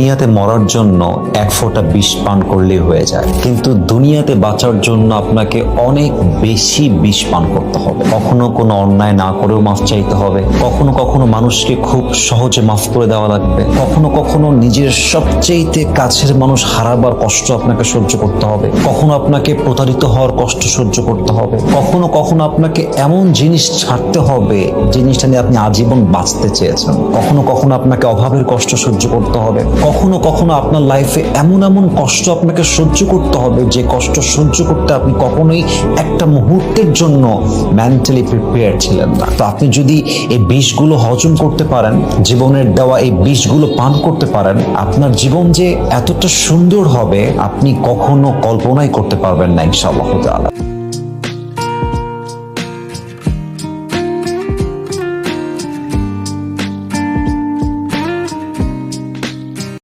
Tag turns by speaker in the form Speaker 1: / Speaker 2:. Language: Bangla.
Speaker 1: দুনিয়াতে মরার জন্য এক ফোঁটা বিষ পান করলেই হয়ে যায়, কিন্তু দুনিয়াতে বাঁচার জন্য আপনাকে অনেক বেশি বিষ পান করতে হবে। কখনো কোনো অন্যায় না করেও মাফ চাইতে হবে, কখনো কখনো মানুষকে খুব সহজে মাফ করে দেওয়া লাগবে, কখনো কখনো নিজের সবচেয়ে কাছের মানুষ হারাবার কষ্ট আপনাকে সহ্য করতে হবে, কখনো আপনাকে প্রতারিত হওয়ার কষ্ট সহ্য করতে হবে, কখনো কখনো আপনাকে এমন জিনিস ছাড়তে হবে জিনিসটা নিয়ে আপনি আজীবন বাঁচতে চেয়েছেন, কখনো কখনো আপনাকে অভাবের কষ্ট সহ্য করতে হবে, কখনো কখনো আপনার লাইফে এমন এমন কষ্ট আপনাকে সহ্য করতে হবে যে কষ্ট সহ্য করতে আপনি কখনোই একটা মুহূর্তের জন্য মেন্টালি প্রিপেয়ার ছিলেন না। তো আপনি যদি এই বিষগুলো হজম করতে পারেন, জীবনের দেওয়া এই বিষগুলো পান করতে পারেন, আপনার জীবন যে এতটা সুন্দর হবে আপনি কখনো কল্পনাই করতে পারবেন না ইনশাআল্লাহ তাআলা।